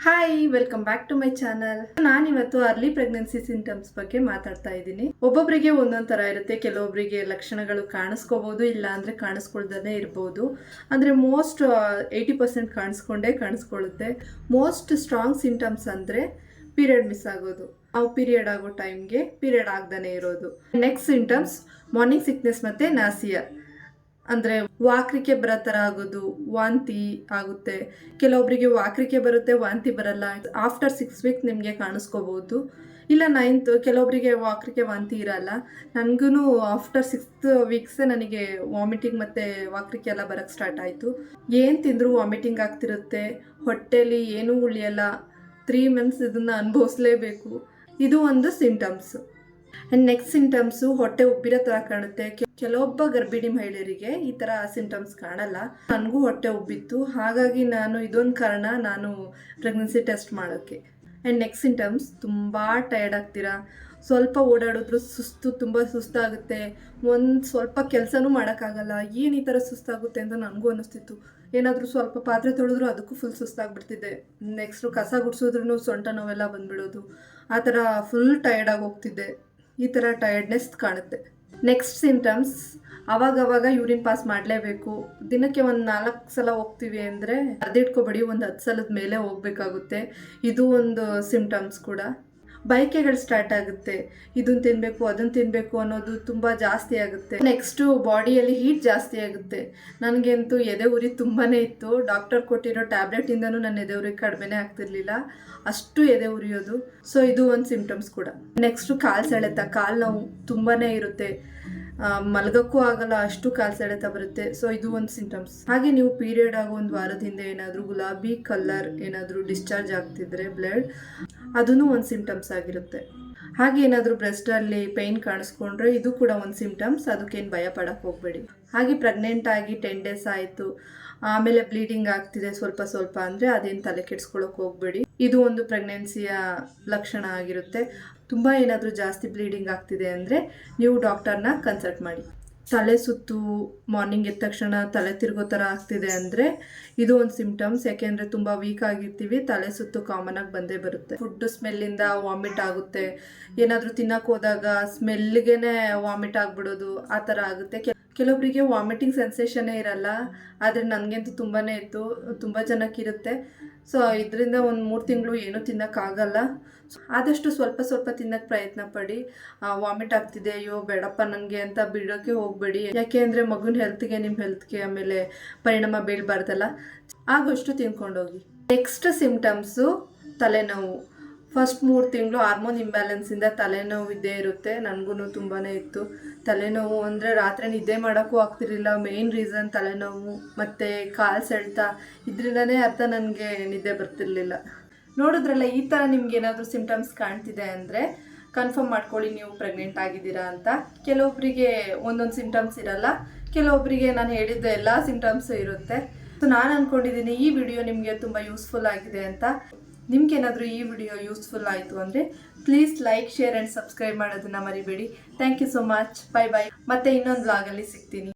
Hi, welcome back to my channel. ನಾನಿವತ್ತು early pregnancy symptoms ಬಗ್ಗೆ ಮಾತಾಡ್ತಾ ಇದ್ದೀನಿ. ಒಬ್ಬೊಬ್ಬರಿಗೆ ಒಂದೊಂದು ಥರ ಇರುತ್ತೆ. ಕೆಲವೊಬ್ಬರಿಗೆ ಲಕ್ಷಣಗಳು ಕಾಣಿಸ್ಕೋಬಹುದು, ಇಲ್ಲ ಅಂದರೆ ಕಾಣಿಸ್ಕೊಳ್ದೇ ಇರ್ಬೋದು. ಅಂದರೆ ಮೋಸ್ಟ್ 80% ಕಾಣಿಸ್ಕೊಳ್ಳುತ್ತೆ. ಮೋಸ್ಟ್ ಸ್ಟ್ರಾಂಗ್ ಸಿಂಟಮ್ಸ್ ಅಂದರೆ ಪೀರಿಯಡ್ ಮಿಸ್ ಆಗೋದು, ನಾವು ಪೀರಿಯಡ್ ಆಗೋ ಟೈಮ್ಗೆ ಪೀರಿಯಡ್ ಆಗದೇ ಇರೋದು. ನೆಕ್ಸ್ಟ್ ಸಿಂಟಮ್ಸ್ ಮಾರ್ನಿಂಗ್ ಸಿಕ್ನೆಸ್ ಮತ್ತು ನಾಸಿಯಾ, ಅಂದರೆ ವಾಕರಿಕೆ ಬರೋ ಥರ ಆಗೋದು, ವಾಂತಿ ಆಗುತ್ತೆ. ಕೆಲವೊಬ್ಬರಿಗೆ ವಾಕರಿಕೆ ಬರುತ್ತೆ, ವಾಂತಿ ಬರಲ್ಲ. ಆಫ್ಟರ್ 6 ವೀಕ್ ನಿಮಗೆ ಕಾಣಿಸ್ಕೋಬೋದು, ಇಲ್ಲ 9th. ಕೆಲವೊಬ್ಬರಿಗೆ ವಾಕರಿಕೆ ವಾಂತಿ ಇರಲ್ಲ. ನನಗೂ ಆಫ್ಟರ್ 6th ವೀಕ್ಸ್ ನನಗೆ ವಾಮಿಟಿಂಗ್ ಮತ್ತು ವಾಕರಿಕೆ ಎಲ್ಲ ಬರೋಕ್ಕೆ ಸ್ಟಾರ್ಟ್ ಆಯಿತು. ಏನು ತಿಂದರೂ ವಾಮಿಟಿಂಗ್ ಆಗ್ತಿರುತ್ತೆ, ಹೊಟ್ಟೆಲಿ ಏನೂ ಉಳಿಯಲ್ಲ. 3 ಮಂತ್ಸ್ ಇದನ್ನು ಅನುಭವಿಸ್ಲೇಬೇಕು. ಇದು ಒಂದು ಸಿಂಟಮ್ಸ್. ಆ್ಯಂಡ್ ನೆಕ್ಸ್ಟ್ ಸಿಂಟಮ್ಸು ಹೊಟ್ಟೆ ಉಬ್ಬಿರೋ ಥರ ಕಾಣುತ್ತೆ. ಕೆಲವೊಬ್ಬ ಗರ್ಭಿಣಿ ಮಹಿಳೆಯರಿಗೆ ಈ ಥರ ಸಿಂಟಮ್ಸ್ ಕಾಣಲ್ಲ. ನನಗೂ ಹೊಟ್ಟೆ ಉಬ್ಬಿತ್ತು, ಹಾಗಾಗಿ ಇದೊಂದು ಕಾರಣ ನಾನು ಪ್ರೆಗ್ನೆನ್ಸಿ ಟೆಸ್ಟ್ ಮಾಡೋಕ್ಕೆ. ಆ್ಯಂಡ್ ನೆಕ್ಸ್ಟ್ ಸಿಂಟಮ್ಸ್ ತುಂಬ ಟಯರ್ಡ್ ಆಗ್ತೀರಾ. ಸ್ವಲ್ಪ ಓಡಾಡಿದ್ರು ತುಂಬ ಸುಸ್ತಾಗುತ್ತೆ. ಒಂದು ಸ್ವಲ್ಪ ಕೆಲಸನೂ ಮಾಡೋಕ್ಕಾಗಲ್ಲ. ಏನು ಈ ಥರ ಸುಸ್ತಾಗುತ್ತೆ ಅಂತ ನನಗೂ ಅನ್ನಿಸ್ತಿತ್ತು. ಏನಾದರೂ ಸ್ವಲ್ಪ ಪಾತ್ರೆ ತೊಳೆದ್ರು ಅದಕ್ಕೂ ಫುಲ್ ಸುಸ್ತಾಗ್ಬಿಡ್ತಿದ್ದೆ. ನೆಕ್ಸ್ಟು ಕಸ ಗುಡಿಸಿದ್ರೂ ಸೊಂಟ ನೋವೆಲ್ಲ ಬಂದುಬಿಡೋದು. ಆ ಥರ ಫುಲ್ ಟಯರ್ಡಾಗಿ ಹೋಗ್ತಿದ್ದೆ. ಈ ಥರ ಟಯರ್ಡ್ನೆಸ್ ಕಾಣುತ್ತೆ. ನೆಕ್ಸ್ಟ್ ಸಿಂಟಮ್ಸ್, ಆವಾಗವಾಗ ಯೂರಿನ್ ಪಾಸ್ ಮಾಡಲೇಬೇಕು. ದಿನಕ್ಕೆ ಒಂದು 4 ಸಲ ಹೋಗ್ತೀವಿ ಅಂದರೆ ಅರ್ದಿಟ್ಕೊಬೇಡಿ, ಒಂದು 10 ಸಲದ ಮೇಲೆ ಹೋಗಬೇಕಾಗುತ್ತೆ. ಇದು ಒಂದು ಸಿಂಟಮ್ಸ್ ಕೂಡ. ಬಯಕೆಗಳು ಸ್ಟಾರ್ಟ್ ಆಗುತ್ತೆ, ಇದನ್ನು ತಿನ್ನಬೇಕು ಅದನ್ನು ತಿನ್ನಬೇಕು ಅನ್ನೋದು ತುಂಬ ಜಾಸ್ತಿ ಆಗುತ್ತೆ. ನೆಕ್ಸ್ಟು ಬಾಡಿಯಲ್ಲಿ ಹೀಟ್ ಜಾಸ್ತಿ ಆಗುತ್ತೆ. ನನಗಂತೂ ಎದೆ ಉರಿ ತುಂಬಾ ಇತ್ತು. ಡಾಕ್ಟರ್ ಕೊಟ್ಟಿರೋ ಟ್ಯಾಬ್ಲೆಟಿಂದನೂ ನನ್ನ ಎದೆ ಉರಿ ಕಡಿಮೆನೇ ಆಗ್ತಿರ್ಲಿಲ್ಲ, ಅಷ್ಟು ಎದೆ ಉರಿಯೋದು. ಸೊ ಇದು ಒಂದು ಸಿಂಟಮ್ಸ್ ಕೂಡ. ನೆಕ್ಸ್ಟು ಕಾಲು ಸೆಳೆತ, ಕಾಲು ನೋವು ತುಂಬಾ ಇರುತ್ತೆ. ಮಲಗಕ್ಕೂ ಆಗಲ್ಲ, ಅಷ್ಟು ಕಾಲು ಸೆಳೆತ ಬರುತ್ತೆ. ಸೊ ಇದು ಒಂದು ಸಿಂಟಮ್ಸ್. ಹಾಗೆ ನೀವು ಪೀರಿಯಡ್ ಆಗೋ ಒಂದು ವಾರದ ಹಿಂದೆ ಏನಾದರೂ ಗುಲಾಬಿ ಕಲರ್ ಏನಾದರೂ ಡಿಸ್ಚಾರ್ಜ್ ಆಗ್ತಿದ್ರೆ ಬ್ಲಡ್, ಅದೂ ಒಂದು ಸಿಂಟಮ್ಸ್ ಆಗಿರುತ್ತೆ. ಹಾಗೆ ಏನಾದರೂ ಬ್ರೆಸ್ಟಲ್ಲಿ ಪೇಯ್ನ್ ಕಾಣಿಸ್ಕೊಂಡ್ರೆ ಇದು ಕೂಡ ಒಂದು ಸಿಂಟಮ್ಸ್. ಅದಕ್ಕೇನು ಭಯ ಪಡೋಕ್ಕೆ ಹೋಗಬೇಡಿ. ಹಾಗೆ ಪ್ರೆಗ್ನೆಂಟ್ ಆಗಿ 10 ಡೇಸ್ ಆಯಿತು, ಆಮೇಲೆ ಬ್ಲೀಡಿಂಗ್ ಆಗ್ತಿದೆ ಸ್ವಲ್ಪ ಸ್ವಲ್ಪ ಅಂದರೆ ಅದೇನು ತಲೆ ಕೆಡಿಸ್ಕೊಳ್ಳೋಕೆ ಹೋಗಬೇಡಿ. ಇದು ಒಂದು ಪ್ರೆಗ್ನೆನ್ಸಿಯ ಲಕ್ಷಣ ಆಗಿರುತ್ತೆ. ತುಂಬ ಏನಾದರೂ ಜಾಸ್ತಿ ಬ್ಲೀಡಿಂಗ್ ಆಗ್ತಿದೆ ಅಂದರೆ ನೀವು ಡಾಕ್ಟರ್ನ ಕನ್ಸಲ್ಟ್ ಮಾಡಿ. ತಲೆ ಸುತ್ತು, ಮಾರ್ನಿಂಗ್ ಎದ್ದ ತಕ್ಷಣ ತಲೆ ತಿರುಗೋ ಥರ ಆಗ್ತಿದೆ ಅಂದರೆ ಇದು ಒಂದು ಸಿಂಟಮ್ಸ್. ಯಾಕೆಂದರೆ ತುಂಬ ವೀಕ್ ಆಗಿರ್ತೀವಿ, ತಲೆ ಸುತ್ತು ಕಾಮನಾಗಿ ಬಂದೇ ಬರುತ್ತೆ. ಫುಡ್ ಸ್ಮೆಲ್ಲಿಂದ ವಾಮಿಟ್ ಆಗುತ್ತೆ. ಏನಾದರೂ ತಿನ್ನೋಕೆ ಹೋದಾಗ ಸ್ಮೆಲ್ಗೆ ವಾಮಿಟ್ ಆಗಿಬಿಡೋದು, ಆ ಥರ ಆಗುತ್ತೆ. ಕೆಲವೊಬ್ಬರಿಗೆ ವಾಮಿಟಿಂಗ್ ಸೆನ್ಸೇಷನ್ನೇ ಇರಲ್ಲ, ಆದರೆ ನನಗಂತೂ ತುಂಬಾ ಇತ್ತು. ತುಂಬ ಜನಕ್ಕಿರುತ್ತೆ. ಸೊ ಇದರಿಂದ ಒಂದು 3 ತಿಂಗಳು ಏನೂ ತಿನ್ನೋಕ್ಕಾಗಲ್ಲ. ಆದಷ್ಟು ಸ್ವಲ್ಪ ಸ್ವಲ್ಪ ತಿನ್ನೋಕ್ಕೆ ಪ್ರಯತ್ನ ಪಡಿ. ವಾಮಿಟ್ ಆಗ್ತಿದೆ, ಅಯ್ಯೋ ಬೇಡಪ್ಪ ನನಗೆ ಅಂತ ಬಿಡೋಕ್ಕೆ ಹೋಗಬೇಡಿ. ಯಾಕೆ ಅಂದರೆ ಮಗುನ ಹೆಲ್ತ್ಗೆ, ನಿಮ್ಮ ಹೆಲ್ತ್ಗೆ ಆಮೇಲೆ ಪರಿಣಾಮ ಬೀಳಬಾರ್ದಲ್ಲ. ಆಗೋಷ್ಟು ತಿನ್ಕೊಂಡೋಗಿ. ನೆಕ್ಸ್ಟ್ ಸಿಂಟಮ್ಸು ತಲೆನೋವು. ಫಸ್ಟ್ 3 ತಿಂಗಳು ಹಾರ್ಮೋನ್ ಇಂಬ್ಯಾಲೆನ್ಸಿಂದ ತಲೆನೋವು ಇದ್ದೇ ಇರುತ್ತೆ. ನನಗೂ ತುಂಬಾ ಇತ್ತು ತಲೆನೋವು. ಅಂದರೆ ರಾತ್ರಿ ನಿದ್ದೆ ಮಾಡೋಕ್ಕೂ ಆಗ್ತಿರಲಿಲ್ಲ. ಮೇನ್ ರೀಸನ್ ತಲೆನೋವು ಮತ್ತು ಕಾಲು ಸೆಳೆತ. ಇದರಿಂದನೇ ಅರ್ಥ ನನಗೆ ನಿದ್ದೆ ಬರ್ತಿರ್ಲಿಲ್ಲ. ನೋಡಿದ್ರಲ್ಲ, ಈ ಥರ ನಿಮ್ಗೆ ಏನಾದರೂ ಸಿಂಟಮ್ಸ್ ಕಾಣ್ತಿದೆ ಅಂದರೆ ಕನ್ಫರ್ಮ್ ಮಾಡ್ಕೊಳ್ಳಿ ನೀವು ಪ್ರೆಗ್ನೆಂಟ್ ಆಗಿದ್ದೀರಾ ಅಂತ. ಕೆಲವೊಬ್ಬರಿಗೆ ಒಂದೊಂದು ಸಿಂಟಮ್ಸ್ ಇರಲ್ಲ, ಕೆಲವೊಬ್ಬರಿಗೆ ನಾನು ಹೇಳಿದ್ದ ಎಲ್ಲ ಸಿಂಟಮ್ಸು ಇರುತ್ತೆ. ಸೊ ನಾನು ಅಂದ್ಕೊಂಡಿದ್ದೀನಿ ಈ ವಿಡಿಯೋ ನಿಮಗೆ ತುಂಬ ಯೂಸ್ಫುಲ್ ಆಗಿದೆ ಅಂತ. ನಿಮ್ಗೇನಾದರೂ ಈ ವಿಡಿಯೋ ಯೂಸ್ಫುಲ್ ಆಯಿತು ಅಂದರೆ please like, share and subscribe ಮಾಡೋದನ್ನು ಮರಿಬೇಡಿ. Thank you so much. Bye bye. ಮತ್ತೆ ಇನ್ನೊಂದು ವ್ಲಾಗಲ್ಲಿ ಸಿಗ್ತೀನಿ.